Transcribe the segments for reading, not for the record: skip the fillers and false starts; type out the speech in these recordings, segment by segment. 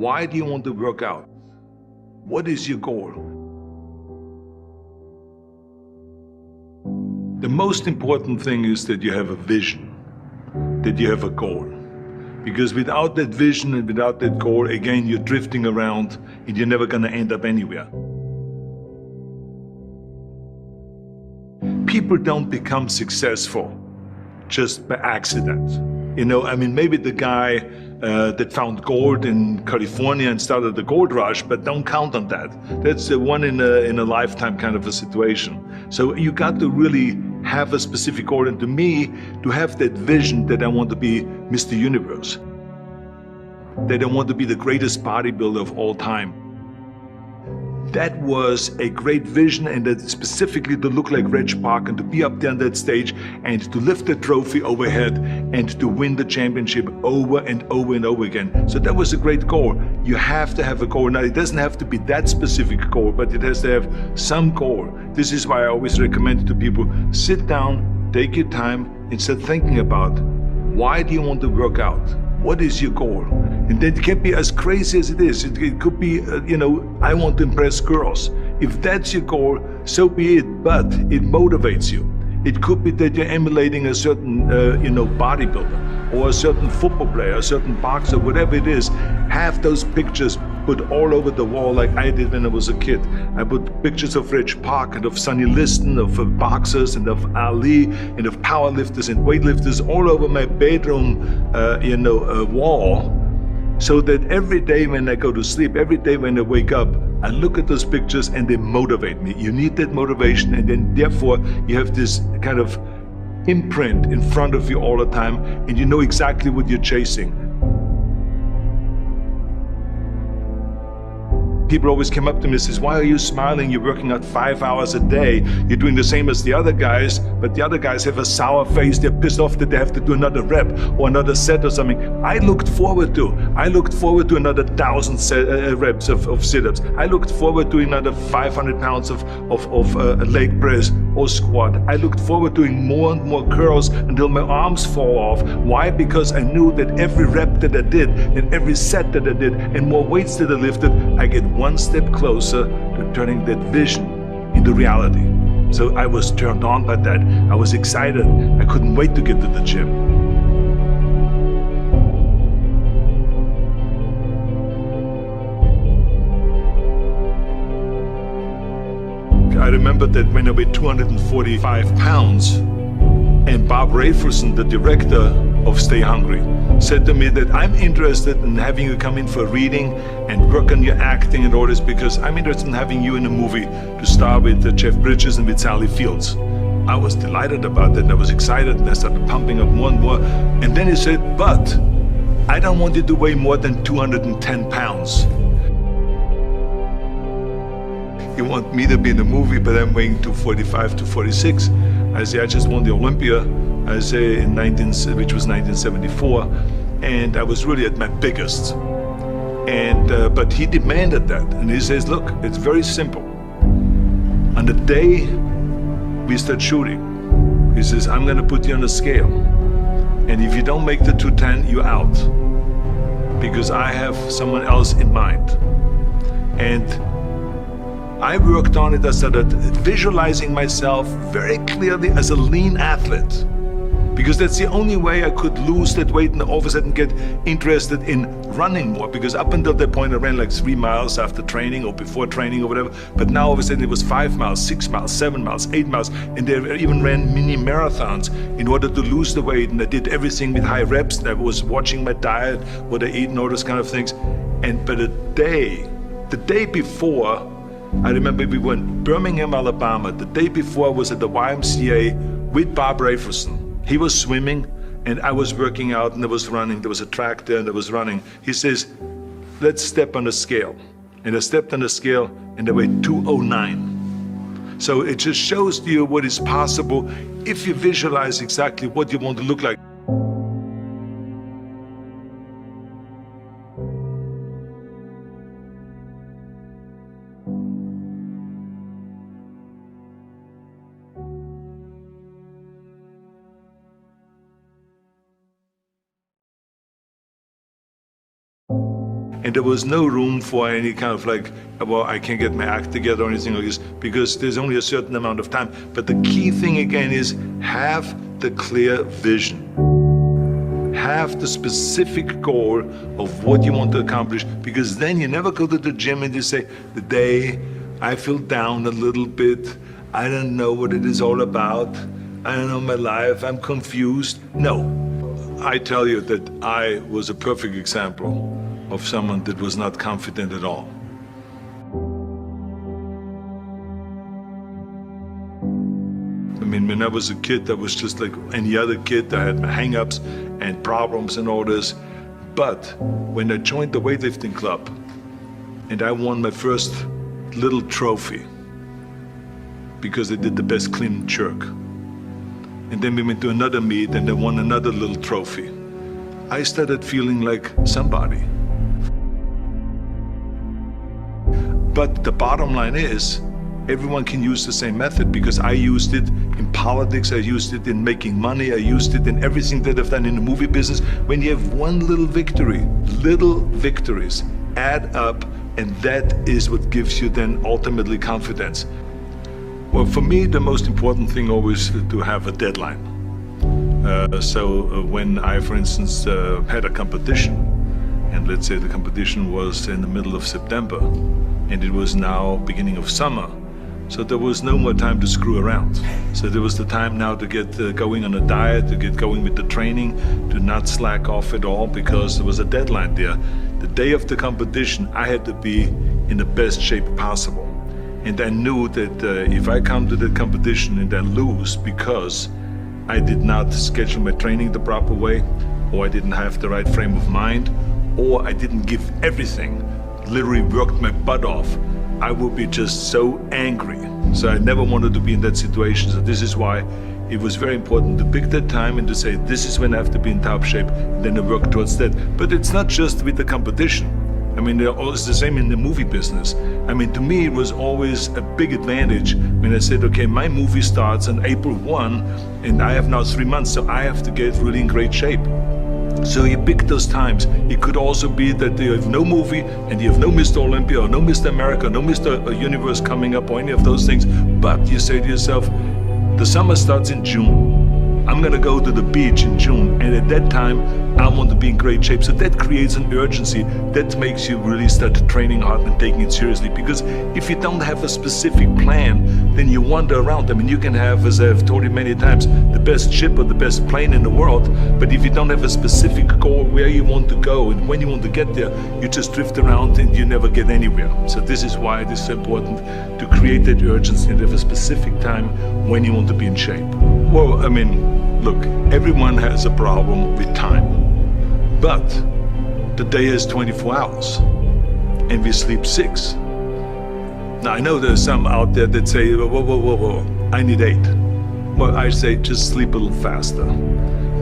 Why do you want to work out? What is your goal? The most important thing is that you have a vision, that you have a goal. Because without that vision and without that goal, again, you're drifting around and you're never going to end up anywhere. People don't become successful just by accident. You know, I mean, maybe the guy that found gold in California and started the gold rush, but don't count on that. That's a one in a lifetime kind of a situation. So you got to really have a specific goal. And to me, to have that vision that I want to be Mr. Universe, that I want to be the greatest bodybuilder of all time. That was a great vision, and that specifically to look like Reg Park and to be up there on that stage and to lift the trophy overhead and to win the championship over and over and over again. So that was a great goal. You have to have a goal. Now, it doesn't have to be that specific goal, but it has to have some goal. This is why I always recommend to people, sit down, take your time, and start thinking about, why do you want to work out? What is your goal? And that can be as crazy as it is. It could be, I want to impress girls. If that's your goal, so be it, but it motivates you. It could be that you're emulating a certain, bodybuilder or a certain football player, a certain boxer, whatever it is. Have those pictures put all over the wall like I did when I was a kid. I put pictures of Reg Park and of Sonny Liston, of boxers and of Ali and of powerlifters and weightlifters all over my bedroom, wall. So that every day when I go to sleep, every day when I wake up, I look at those pictures and they motivate me. You need that motivation, and then therefore you have this kind of imprint in front of you all the time, and you know exactly what you're chasing. People always come up to me and says, why are you smiling? You're working out 5 hours a day. You're doing the same as the other guys, but the other guys have a sour face. They're pissed off that they have to do another rep or another set or something. I looked forward to another 1,000 reps of sit-ups. I looked forward to another 500 pounds of leg press or squat. I looked forward to doing more and more curls until my arms fall off. Why? Because I knew that every rep that I did and every set that I did and more weights that I lifted, I get one step closer to turning that vision into reality. So I was turned on by that. I was excited. I couldn't wait to get to the gym. I remember that when I weighed 245 pounds, and Bob Rafelson, the director of Stay Hungry, said to me that I'm interested in having you come in for a reading and work on your acting and all this, because I'm interested in having you in a movie to star with Jeff Bridges and with Sally Fields. I was delighted about that, and I was excited, and I started pumping up more and more. And then he said, but I don't want you to weigh more than 210 pounds. You want me to be in the movie, but I'm weighing 245, 246. I say, I just won the Olympia, I say, which was 1974, and I was really at my biggest. And but he demanded that, and he says, look, it's very simple. On the day we start shooting, he says, I'm gonna put you on a scale, and if you don't make the 210, you're out, because I have someone else in mind. And I worked on it. I started visualizing myself very clearly as a lean athlete, because that's the only way I could lose that weight and all of a sudden get interested in running more, because up until that point I ran like 3 miles after training or before training or whatever, but now all of a sudden it was 5 miles, 6 miles, 7 miles, 8 miles, and they even ran mini marathons in order to lose the weight, and I did everything with high reps, and I was watching my diet, what I eat and all those kind of things. And but the day before, I remember we were in Birmingham, Alabama. The day before I was at the YMCA with Bob Rafelson. He was swimming and I was working out, and I was running. There was a track there and I was running. He says, let's step on the scale. And I stepped on the scale and I weighed 209. So it just shows to you what is possible if you visualize exactly what you want to look like. And there was no room for any kind of like, well, I can't get my act together or anything like this, because there's only a certain amount of time. But the key thing again is have the clear vision. Have the specific goal of what you want to accomplish, because then you never go to the gym and you say, the day I feel down a little bit, I don't know what it is all about, I don't know my life, I'm confused. No, I tell you that I was a perfect example of someone that was not confident at all. I mean, when I was a kid, I was just like any other kid. I had my hang-ups and problems and all this. But when I joined the weightlifting club and I won my first little trophy because I did the best clean and jerk, and then we went to another meet and I won another little trophy, I started feeling like somebody. But the bottom line is, everyone can use the same method, because I used it in politics, I used it in making money, I used it in everything that I've done in the movie business. When you have one little victory, little victories add up, and that is what gives you then ultimately confidence. Well, for me, the most important thing always to have a deadline. So when I, for instance, had a competition, and let's say the competition was in the middle of September, and it was now beginning of summer, so there was no more time to screw around. So there was the time now to get going on a diet, to get going with the training, to not slack off at all, because there was a deadline there. The day of the competition, I had to be in the best shape possible. And I knew that if I come to the competition and I lose because I did not schedule my training the proper way, or I didn't have the right frame of mind, or I didn't give everything, literally worked my butt off, I would be just so angry. So I never wanted to be in that situation. So this is why it was very important to pick that time and to say, this is when I have to be in top shape, and then I work towards that. But it's not just with the competition. I mean, it's the same in the movie business. I mean, to me, it was always a big advantage when I said, okay, my movie starts on April 1, and I have now 3 months, so I have to get really in great shape. So you pick those times. It could also be that you have no movie and you have no Mr. Olympia or no Mr. America, no Mr. Universe coming up or any of those things. But you say to yourself, the summer starts in June. I'm gonna go to the beach in June, and at that time, I want to be in great shape. So that creates an urgency that makes you really start training hard and taking it seriously. Because if you don't have a specific plan, then you wander around. I mean, you can have, as I've told you many times, the best ship or the best plane in the world, but if you don't have a specific goal where you want to go and when you want to get there, you just drift around and you never get anywhere. So this is why it is so important to create that urgency and have a specific time when you want to be in shape. Well, I mean, look, everyone has a problem with time. But the day is 24 hours and we sleep 6. Now I know there's some out there that say, whoa, I need 8. Well, I say just sleep a little faster.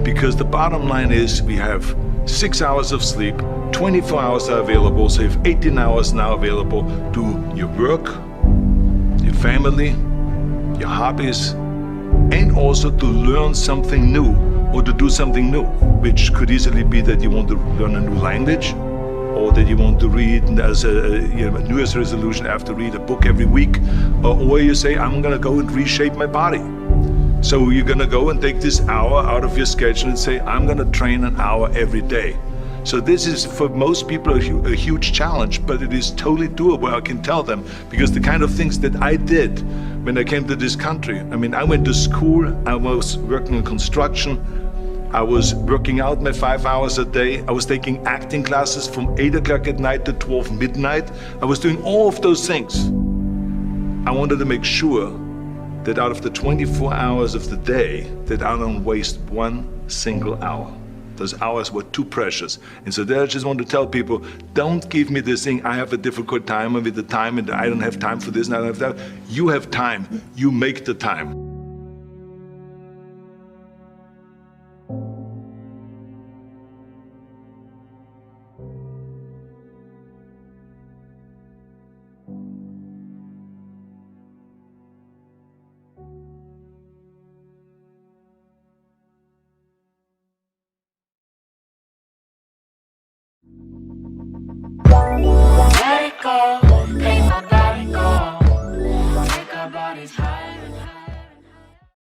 Because the bottom line is we have 6 hours of sleep, 24 hours are available, so you have 18 hours now available to your work, your family, your hobbies, and also to learn something new or to do something new, which could easily be that you want to learn a new language, or that you want to read as a New Year's resolution, I have to read a book every week, or you say, I'm gonna go and reshape my body. So you're gonna go and take this hour out of your schedule and say, I'm gonna train an hour every day. So this is, for most people, a huge challenge, but it is totally doable, I can tell them, because the kind of things that I did when I came to this country, I mean, I went to school, I was working in construction, I was working out my 5 hours a day, I was taking acting classes from 8 o'clock at night to 12 midnight, I was doing all of those things. I wanted to make sure that out of the 24 hours of the day, that I don't waste one single hour. Those hours were too precious. And so there I just want to tell people, don't give me this thing, I have a difficult time with the time and I don't have time for this and I don't have that. You have time, you make the time.